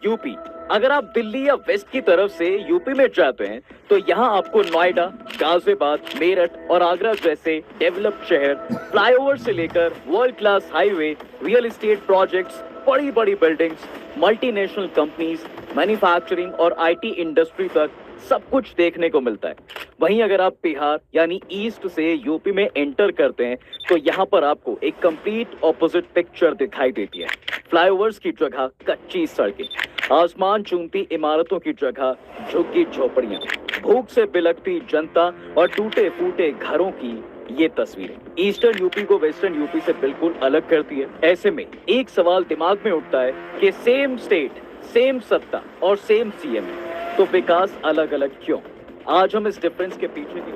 UP. अगर आप दिल्ली या वेस्ट की तरफ से यूपी में जाते हैं तो यहाँ आपको नोएडा, गाजियाबाद, मेरठ और आगरा जैसे डेवलप्ड शहर, फ्लाईओवर से लेकर world class highway, real estate projects, बड़ी बड़ी बिल्डिंग्स, मल्टीनेशनल कंपनीज, मैन्युफैक्चरिंग और आईटी इंडस्ट्री तक सब कुछ देखने को मिलता है। वहीं अगर आप बिहार यानी ईस्ट से यूपी में एंटर करते हैं तो यहाँ पर आपको एक कंप्लीट ऑपोजिट पिक्चर दिखाई देती है। फ्लाईओवर्स की जगह कच्ची सड़कें, आसमान चूमती इमारतों की जगह झुग्गी झोपड़ियां, भूख से बिलखती जनता और टूटे फूटे घरों की ये तस्वीरें ईस्टर्न यूपी को वेस्टर्न यूपी से बिल्कुल अलग करती है। ऐसे में एक सवाल दिमाग में उठता है कि सेम स्टेट, सेम सत्ता और सेम सीएम है, तो विकास अलग अलग क्यों? आज हम इस डिफरेंस के पीछे की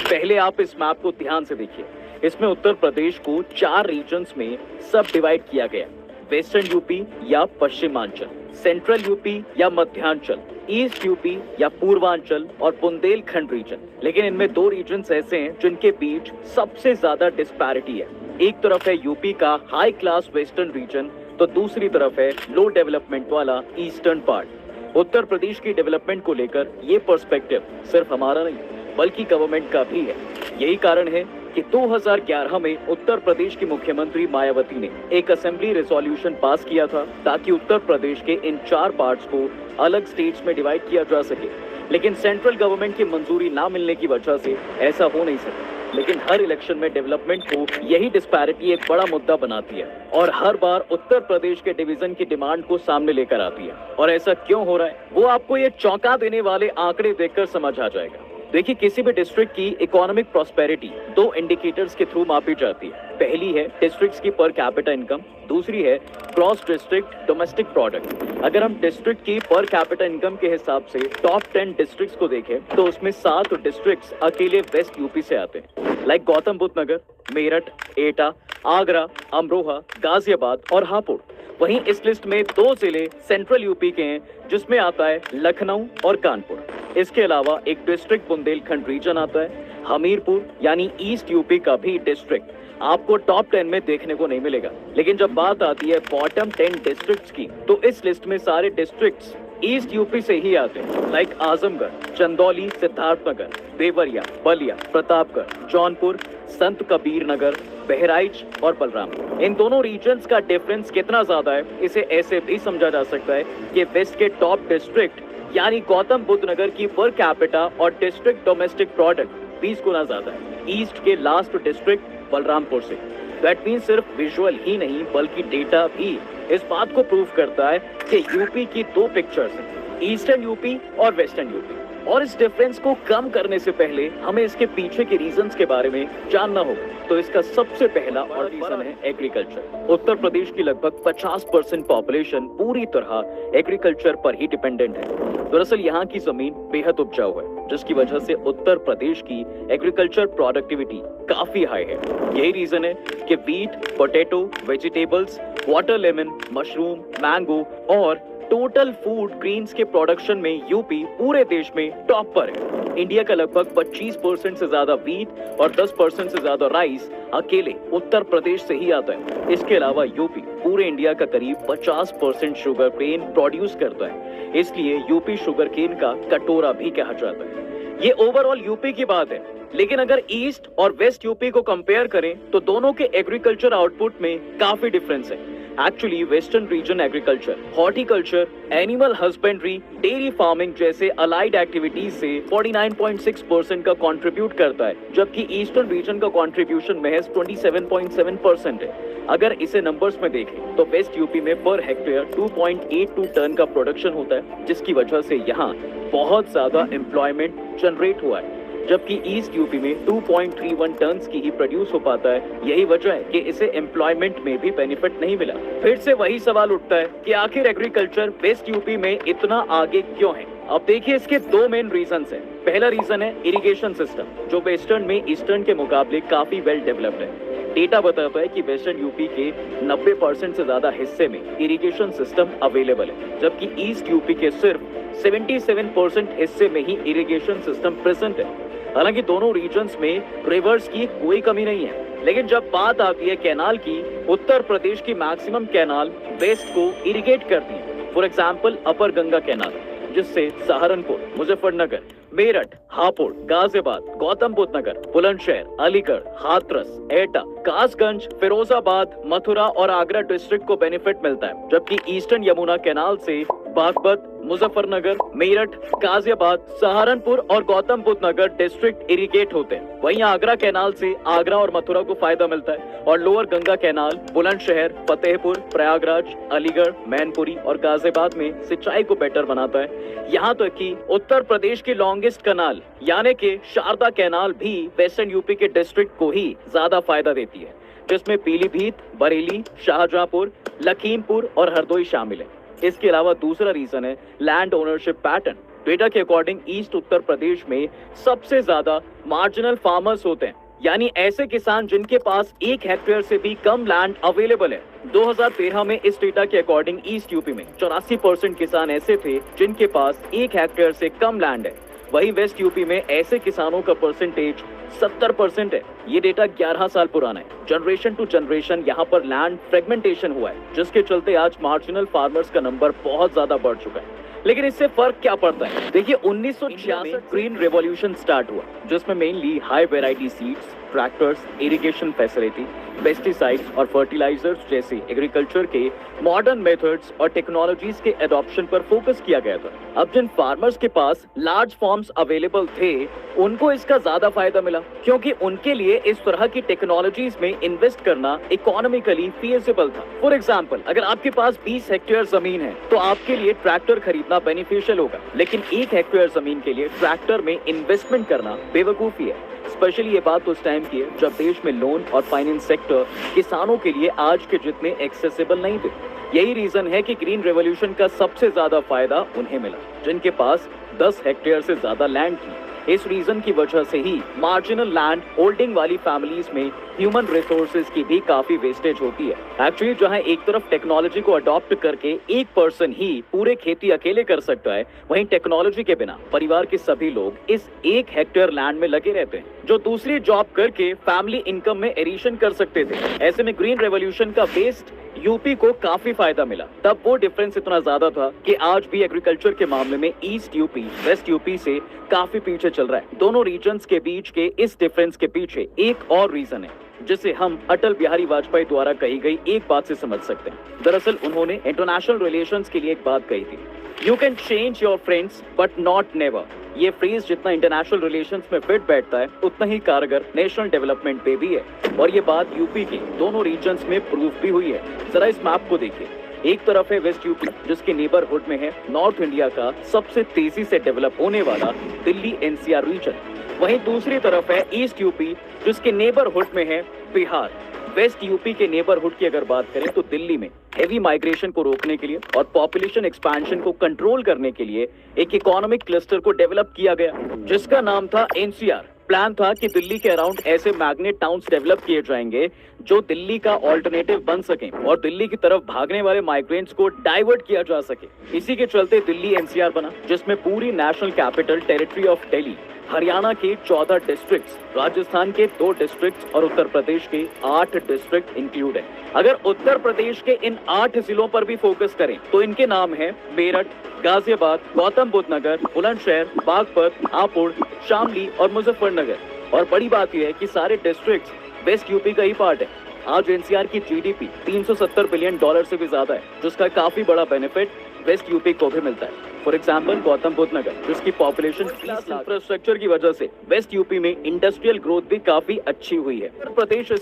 पहले आप इस मैप को ध्यान से देखिए। इसमें उत्तर प्रदेश को 4 रीजन्स में सब डिवाइड किया गया। वेस्टर्न यूपी या पश्चिमांचल, सेंट्रल यूपी या मध्यांचल, ईस्ट यूपी या पूर्वांचल और बुंदेलखंड रीजन। लेकिन इनमें 2 रीजन्स ऐसे हैं जिनके बीच सबसे ज्यादा डिस्पैरिटी है। एक तरफ है यूपी का हाई क्लास वेस्टर्न रीजन, तो दूसरी तरफ है लो डेवलपमेंट वाला ईस्टर्न पार्ट। उत्तर प्रदेश की डेवलपमेंट को लेकर ये पर्सपेक्टिव सिर्फ हमारा नहीं बल्कि गवर्नमेंट का भी है। यही कारण है कि 2011 में उत्तर प्रदेश की मुख्यमंत्री मायावती ने एक असेंबली रेजोल्यूशन पास किया था ताकि उत्तर प्रदेश के इन 4 पार्ट्स को अलग स्टेट्स में डिवाइड किया जा सके। लेकिन सेंट्रल गवर्नमेंट की मंजूरी ना मिलने की वजह से ऐसा हो नहीं सका। लेकिन हर इलेक्शन में डेवलपमेंट को यही डिस्पैरिटी एक बड़ा मुद्दा बनाती है और हर बार उत्तर प्रदेश के डिवीजन की डिमांड को सामने लेकर आती है। और ऐसा क्यों हो रहा है वो आपको ये चौंका देने वाले आंकड़े देखकर समझ आ जाएगा। देखिए, किसी भी डिस्ट्रिक्ट की इकोनॉमिक प्रॉस्पेरिटी 2 इंडिकेटर्स के थ्रू मापी जाती है। पहली है डिस्ट्रिक्ट्स की पर कैपिटा इनकम, दूसरी है क्रॉस डिस्ट्रिक्ट डोमेस्टिक प्रोडक्ट। अगर हम डिस्ट्रिक्ट की पर कैपिटा इनकम के हिसाब से टॉप 10 डिस्ट्रिक्ट्स को देखें तो उसमें 7 डिस्ट्रिक्ट्स अकेले वेस्ट यूपी से आते हैं, लाइक गौतम बुद्ध नगर, मेरठ, एटा, आगरा, अमरोहा, गाजियाबाद और हापुड़। वहीं इस लिस्ट में 2 जिले सेंट्रल यूपी के हैं जिसमें आता है लखनऊ और कानपुर। इसके अलावा एक डिस्ट्रिक्ट बुंदेलखंड रीजन आता है। हमीरपुर यानी ईस्ट यूपी का भी डिस्ट्रिक्ट आपको टॉप 10 में देखने को नहीं मिलेगा। लेकिन जब बात आती है बॉटम 10 डिस्ट्रिक्ट्स की तो इस लिस्ट में सारे डिस्ट्रिक्ट्स ईस्ट यूपी से ही आते हैं, लाइक आजमगढ़, चंदौली, सिद्धार्थनगर, देवरिया, बलिया, प्रतापगढ़, जौनपुर, संत कबीर नगर, बहराइच और बलरामपुर। इन दोनों रीजन्स का डिफरेंस कितना ज्यादा है इसे ऐसे भी समझा जा सकता है कि वेस्ट के टॉप डिस्ट्रिक्ट यानी गौतम बुद्ध नगर की पर कैपिटा और डिस्ट्रिक्ट डोमेस्टिक प्रोडक्ट 20 गुना ज्यादा है ईस्ट के लास्ट डिस्ट्रिक्ट बलरामपुर से। दैट मीन सिर्फ विजुअल ही नहीं बल्कि डेटा भी इस बात को प्रूव करता है कि यूपी की 2 पिक्चर्स हैं, ईस्टर्न यूपी और वेस्टर्न यूपी। और इस डिफरेंस को कम करने से पहले हमें इसके पीछे के रीजंस के बारे में जानना होगा। तो इसका सबसे पहला और रीजन है एग्रीकल्चर। उत्तर प्रदेश की लगभग 50% पॉपुलेशन पूरी तरह एग्रीकल्चर पर ही डिपेंडेंट है। दरअसल यहाँ की जमीन बेहद उपजाऊ है जिसकी वजह से उत्तर प्रदेश की एग्रीकल्चर प्रोडक्टिविटी काफी हाई है। यही रीजन है कि wheat, potato, vegetables, water lemon, mushroom, mango और टोटल फूड ग्रीन्स के प्रोडक्शन में यूपी पूरे देश में टॉप पर है। इंडिया का लगभग 25% से ज्यादा व्हीट और 10% से ज्यादा राइस अकेले उत्तर प्रदेश से ही आता है। इसके अलावा यूपी पूरे इंडिया का करीब 50% शुगर केन प्रोड्यूस करता है, इसलिए यूपी शुगर केन का कटोरा भी कहा जाता है। ये ओवरऑल यूपी की बात है। लेकिन अगर ईस्ट और वेस्ट यूपी को कंपेयर करें तो दोनों के एग्रीकल्चर आउटपुट में काफी डिफरेंस है। Actually western region agriculture, horticulture, animal husbandry, dairy farming जैसे अलाइड एक्टिविटीज से 49.6% का कंट्रीब्यूट करता है, जबकि ईस्टर्न रीजन का कंट्रीब्यूशन महज 27.7% है। अगर इसे नंबर्स में देखें तो वेस्ट यूपी में पर हेक्टेयर 2.82 टन का प्रोडक्शन होता है जिसकी वजह से यहाँ बहुत ज्यादा एम्प्लॉयमेंट जनरेट हुआ है, जबकि ईस्ट यूपी में 2.31 टन की ही प्रोड्यूस हो पाता है। यही वजह है कि इसे एम्प्लॉयमेंट में भी बेनिफिट नहीं मिला। फिर से वही सवाल उठता है कि आखिर एग्रीकल्चर वेस्ट यूपी में इतना आगे क्यों है? अब देखिए, इसके 2 मेन रीजंस हैं। पहला रीजन है इरिगेशन सिस्टम, जो वेस्टर्न में ईस्टर्न के मुकाबले काफी वेल डेवलप्ड है। डेटा बताता है कि वेस्टर्न यूपी के 90% से ज्यादा हिस्से में इरिगेशन सिस्टम अवेलेबल है, जबकि ईस्ट यूपी के सिर्फ 77% हिस्से में ही इरिगेशन सिस्टम प्रेजेंट है। हालांकि दोनों रीजन्स में रिवर्स की कोई कमी नहीं है। लेकिन जब बात आती है कैनाल की, उत्तर प्रदेश की मैक्सिमम कैनाल वेस्ट को इरिगेट करती है। For example upper Ganga canal, जिससे सहारनपुर, मुजफ्फरनगर, मेरठ, हापुड़, गाजियाबाद, गौतम बुद्ध नगर, बुलंदशहर, अलीगढ़, हाथरस, एटा, कासगंज, फिरोजाबाद, मथुरा और आगरा डिस्ट्रिक्ट को बेनिफिट मिलता है। जबकि ईस्टर्न यमुना कैनाल से बागपत, मुजफ्फरनगर, मेरठ, गाजियाबाद, सहारनपुर और गौतम बुद्ध नगर डिस्ट्रिक्ट इरिगेट होते हैं। वहीं आगरा कैनाल से आगरा और मथुरा को फायदा मिलता है और लोअर गंगा कैनाल बुलंदशहर, फतेहपुर, प्रयागराज, अलीगढ़, मैनपुरी और गाजियाबाद में सिंचाई को बेटर बनाता है। यहाँ तक कि उत्तर प्रदेश की लॉन्गेस्ट कैनाल यानी कि शारदा कैनाल भी वेस्टर्न यूपी के डिस्ट्रिक्ट को ही ज्यादा फायदा देती है, जिसमें पीलीभीत, बरेली, शाहजहांपुर, लखीमपुर और हरदोई शामिल है। इसके अलावा दूसरा रीजन है लैंड ओनरशिप पैटर्न। डेटा के अकॉर्डिंग ईस्ट उत्तर प्रदेश में सबसे ज्यादा मार्जिनल फार्मर्स होते हैं, यानी ऐसे किसान जिनके पास 1 हेक्टेयर से भी कम लैंड अवेलेबल है। 2013 में इस डेटा के अकॉर्डिंग ईस्ट यूपी में 84% किसान ऐसे थे जिनके पास 1 हेक्टेयर से कम लैंड है। वहीं वेस्ट यूपी में ऐसे किसानों का परसेंटेज 70% है। ये डेटा 11 साल पुराना है। जनरेशन टू जनरेशन यहाँ पर लैंड फ्रेगमेंटेशन हुआ है, जिसके चलते आज मार्जिनल फार्मर्स का नंबर बहुत ज्यादा बढ़ चुका है। लेकिन इससे फर्क क्या पड़ता है? देखिए 1966 में ग्रीन रेवोल्यूशन स्टार्ट हुआ, जिसमें mainly high variety seeds, tractors, irrigation facility, pesticides और फर्टिलाइजर्स जैसे एग्रीकल्चर के मॉडर्न मेथड्स और टेक्नोलॉजीज के एडॉप्शन पर फोकस किया गया था। अब जिन फार्मर्स के पास लार्ज फार्म्स अवेलेबल थे, उनको इसका ज्यादा फायदा मिला, क्योंकि उनके लिए इस तरह की टेक्नोलॉजीज में इन्वेस्ट करना इकोनॉमिकली फीजिबल था। फॉर एग्जाम्पल, अगर आपके पास 20 हेक्टेयर जमीन है तो आपके लिए ट्रैक्टर खरीदना बेनिफिशियल होगा, लेकिन 1 हेक्टेयर जमीन के लिए ट्रैक्टर में इन्वेस्टमेंट करना बेवकूफी है। स्पेशली ये बात उस टाइम की है जब देश में लोन और फाइनेंस सेक्टर किसानों के लिए आज के जितने एक्सेसिबल नहीं थे। यही रीजन है कि ग्रीन रेवोल्यूशन का सबसे ज्यादा फायदा उन्हें मिला जिनके पास 10 हेक्टेयर से ज्यादा लैंड थी। इस रीजन की वजह से ही मार्जिनल लैंड होल्डिंग वाली फैमिलीज में ह्यूमन रिसोर्सेज की भी काफी वेस्टेज होती है। एक्चुअली जहां एक तरफ टेक्नोलॉजी को अडॉप्ट करके एक पर्सन ही पूरे खेती अकेले कर सकता है, वहीं टेक्नोलॉजी के बिना परिवार के सभी लोग इस 1 हेक्टेयर लैंड में लगे रहते हैं, जो दूसरी जॉब करके फैमिली इनकम में एडिशन कर सकते थे। ऐसे में ग्रीन रेवोल्यूशन का वेस्ट यूपी को काफी फायदा मिला। तब वो डिफरेंस इतना ज्यादा था कि आज भी एग्रीकल्चर के मामले में ईस्ट यूपी वेस्ट यूपी से काफी पीछे चल रहा है। दोनों रीजन्स के बीच के इस डिफरेंस के पीछे एक और रीजन है, जिसे हम अटल बिहारी वाजपेयी द्वारा कही गई एक बात से समझ सकते हैं। दरअसल उन्होंने इंटरनेशनल रिलेशंस के लिए एक बात कही थी, you can change your friends but not never. ये फ्रेज जितना इंटरनेशनल रिलेशंस में फिट बैठता है, उतना ही कारगर नेशनल डेवलपमेंट पे भी है। और ये बात यूपी के दोनों रीजन्स में प्रूफ भी हुई है। जरा इस मैप को देखिए, एक तरफ है वेस्ट यूपी जिसके नेबरहुड में है नॉर्थ इंडिया का सबसे तेजी से डेवलप होने वाला दिल्ली एनसीआर रीजन, वहीं दूसरी तरफ है ईस्ट यूपी जिसके नेबरहुड में है बिहार। वेस्ट यूपी के नेबरहुड की अगर बात करें तो दिल्ली में हेवी माइग्रेशन को रोकने के लिए और पॉपुलेशन एक्सपेंशन को कंट्रोल करने के लिए एक इकोनॉमिक क्लस्टर को डेवलप किया गया, जिसका नाम था एनसीआर। प्लान था कि दिल्ली के अराउंड ऐसे मैग्नेट टाउन्स डेवलप किए जाएंगे जो दिल्ली का ऑल्टरनेटिव बन सके और दिल्ली की तरफ भागने वाले माइग्रेंट्स को डाइवर्ट किया जा सके। इसी के चलते दिल्ली एनसीआर बना, जिसमें पूरी national capital territory of Delhi, Haryana के 14 डिस्ट्रिक्ट्स, राजस्थान के 2 डिस्ट्रिक्ट्स और उत्तर प्रदेश के 8 डिस्ट्रिक्ट इंक्लूड है। अगर उत्तर प्रदेश के इन 8 जिलों पर भी फोकस करें तो इनके नाम है मेरठ, गाजियाबाद, गौतम बुद्ध नगर, बुलंदशहर, बागपत, हापुड़, शामली और मुजफ्फरनगर। और बड़ी बात यह है कि सारे डिस्ट्रिक्ट्स वेस्ट यूपी का ही पार्ट है। आज एनसीआर की जीडीपी 370 बिलियन डॉलर से भी ज्यादा है, जिसका काफी बड़ा बेनिफिट वेस्ट यूपी को भी मिलता है। फॉर एग्जाम्पल गौतम बुद्ध नगर जिसकी पॉपुलेशन 30 लाख, इंफ्रास्ट्रक्चर की वजह से वेस्ट यूपी में इंडस्ट्रियल ग्रोथ भी काफी अच्छी हुई है। उत्तर प्रदेश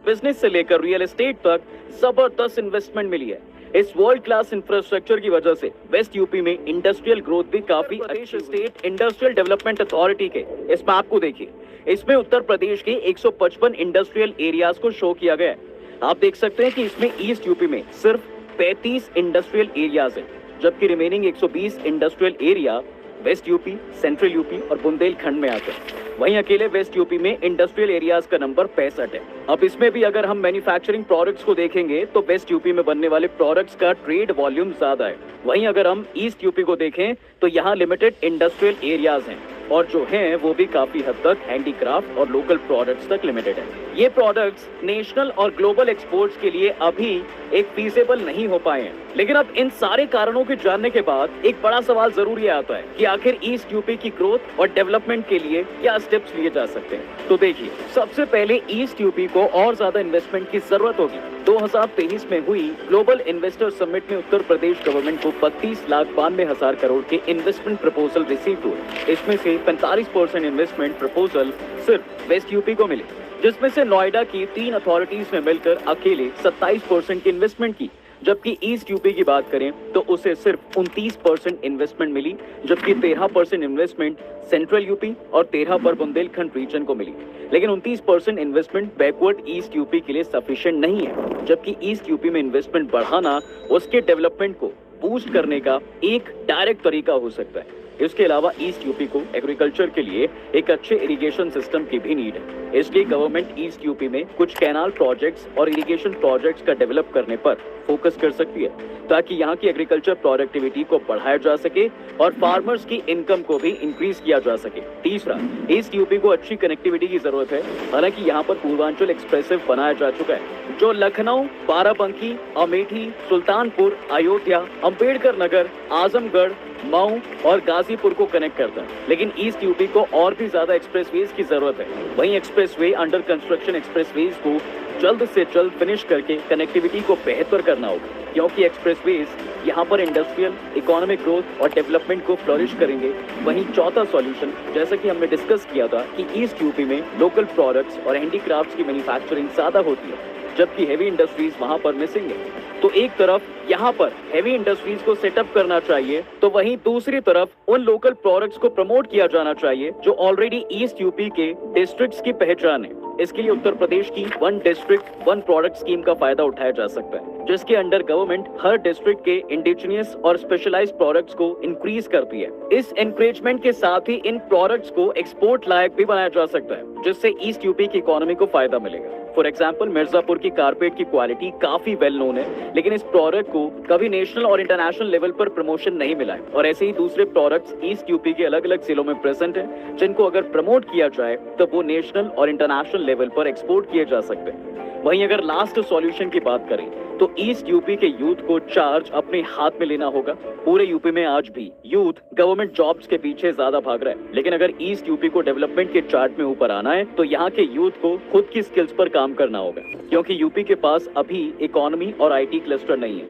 बिजनेस से लेकर रियल एस्टेट तक जबरदस्त इन्वेस्टमेंट मिली है। इस वर्ल्ड क्लास इंफ्रास्ट्रक्चर की वजह से वेस्ट यूपी में इंडस्ट्रियल ग्रोथ भी काफी अच्छी। स्टेट इंडस्ट्रियल डेवलपमेंट अथॉरिटी के इस मैप को देखिए, इसमें उत्तर प्रदेश के 155 इंडस्ट्रियल एरियाज को शो किया गया है। आप देख सकते हैं कि इसमें ईस्ट यूपी में सिर्फ 35 इंडस्ट्रियल एरियाज हैं, जबकि remaining 120 industrial area west UP, central UP और बुंदेलखंड में आते हैं। वहीं अकेले वेस्ट यूपी में इंडस्ट्रियल एरियाज का नंबर 65 है। अब इसमें भी अगर हम मैन्युफैक्चरिंग प्रोडक्ट्स को देखेंगे तो वेस्ट यूपी में बनने वाले प्रोडक्ट्स का ट्रेड वॉल्यूम ज्यादा है। वहीं अगर हम ईस्ट यूपी को देखें तो यहाँ लिमिटेड इंडस्ट्रियल एरियाज हैं। और जो हैं वो भी काफी हद तक हैंडीक्राफ्ट और लोकल प्रोडक्ट्स तक लिमिटेड है। ये प्रोडक्ट्स नेशनल और ग्लोबल एक्सपोर्ट्स के लिए अभी एक फीजेबल नहीं हो पाए हैं। लेकिन अब इन सारे कारणों के जानने के बाद एक बड़ा सवाल जरूर ये आता है कि आखिर ईस्ट यूपी की ग्रोथ और डेवलपमेंट के लिए क्या स्टेप्स लिए जा सकते हैं। तो देखिए, सबसे पहले ईस्ट यूपी को और ज्यादा इन्वेस्टमेंट की जरूरत होगी। 2023 में हुई ग्लोबल इन्वेस्टर समिट में उत्तर प्रदेश गवर्नमेंट को 32,92,000 करोड़ के इन्वेस्टमेंट प्रपोजल रिसीव हुए। इसमें से 45% इन्वेस्टमेंट प्रपोजल सिर्फ वेस्ट यूपी को मिले, जिसमें से नोएडा की 3 अथॉरिटीज ने मिलकर अकेले 27% की इन्वेस्टमेंट की। जबकि ईस्ट यूपी की बात करें तो उसे सिर्फ 29% इन्वेस्टमेंट मिली, जबकि 13% इन्वेस्टमेंट सेंट्रल यूपी और 13 पर बुंदेलखंड रीजन को मिली। लेकिन 29% इन्वेस्टमेंट बैकवर्ड ईस्ट यूपी के लिए सफिशिएंट नहीं है, जबकि ईस्ट यूपी में इन्वेस्टमेंट बढ़ाना उसके डेवलपमेंट को बूस्ट करने का एक डायरेक्ट तरीका हो सकता है। इसके अलावा ईस्ट यूपी को एग्रीकल्चर के लिए एक अच्छे इरिगेशन सिस्टम की भी नीड है। इसलिए गवर्नमेंट ईस्ट यूपी में कुछ कैनाल प्रोजेक्ट्स और इरिगेशन प्रोजेक्ट्स का डेवलप करने पर फोकस कर सकती है, ताकि यहाँ की एग्रीकल्चर प्रोडक्टिविटी को बढ़ाया जा सके और फार्मर्स की इनकम को भी इंक्रीज किया जा सके। तीसरा, ईस्ट यूपी को अच्छी कनेक्टिविटी की जरूरत है। हालांकि यहाँ पर पूर्वांचल एक्सप्रेसिव बनाया जा चुका है, जो लखनऊ, बाराबंकी, अमेठी, सुल्तानपुर, अयोध्या, अंबेडकर नगर, आजमगढ़, मऊ और गाजीपुर को कनेक्ट करता है। लेकिन ईस्ट यूपी को और भी ज्यादा एक्सप्रेसवेज की जरूरत है। वहीं एक्सप्रेसवे अंडर कंस्ट्रक्शन एक्सप्रेसवेज को जल्द से जल्द फिनिश करके कनेक्टिविटी को बेहतर करना होगा, क्योंकि एक्सप्रेसवेज यहाँ पर इंडस्ट्रियल, इकोनॉमिक ग्रोथ और डेवलपमेंट को फ्लोरिश करेंगे। वहीं चौथा सॉल्यूशन, जैसा कि हमने डिस्कस किया था कि ईस्ट यूपी में लोकल प्रोडक्ट्स और हैंडीक्राफ्ट्स की मैन्युफैक्चरिंग ज्यादा होती है, जबकि हेवी इंडस्ट्रीज वहां पर मिसिंग है। तो एक तरफ यहाँ पर हेवी इंडस्ट्रीज को सेटअप करना चाहिए, तो वहीं दूसरी तरफ उन लोकल प्रोडक्ट्स को प्रमोट किया जाना चाहिए जो ऑलरेडी ईस्ट यूपी के डिस्ट्रिक्ट्स की पहचान है। इसके लिए उत्तर प्रदेश की 1 डिस्ट्रिक्ट 1 प्रोडक्ट स्कीम का फायदा उठाया जा सकता है, जिसके अंडर गवर्नमेंट हर डिस्ट्रिक्ट के इंडिजिनियस और स्पेशलाइज्ड प्रोडक्ट्स को इंक्रीज करती है। इस एनकरेजमेंट के साथ ही इन प्रोडक्ट्स को एक्सपोर्ट लायक भी बनाया जा सकता है, जिससे ईस्ट यूपी की इकोनॉमी को फायदा मिलेगा। फॉर एग्जाम्पल, मिर्जापुर की कारपेट की क्वालिटी काफी वेल नोन है, लेकिन इस प्रोडक्ट को कभी नेशनल और इंटरनेशनल लेवल पर प्रमोशन नहीं मिला है। और ऐसे ही दूसरे प्रोडक्ट्स ईस्ट यूपी के अलग अलग जिलों में प्रेजेंट हैं, जिनको अगर प्रमोट किया जाए तो वो नेशनल और इंटरनेशनल लेवल पर एक्सपोर्ट किए जा सकते हैं। वहीं अगर लास्ट सॉल्यूशन की बात करें तो ईस्ट यूपी के यूथ को चार्ज अपने हाथ में लेना होगा। पूरे यूपी में आज भी यूथ गवर्नमेंट जॉब्स के पीछे ज्यादा भाग रहा है, लेकिन अगर ईस्ट यूपी को डेवलपमेंट के चार्ट में ऊपर आना है तो यहाँ के यूथ को खुद की स्किल्स पर काम करना होगा, क्योंकि यूपी के पास अभी इकोनॉमी और IT क्लस्टर नहीं है।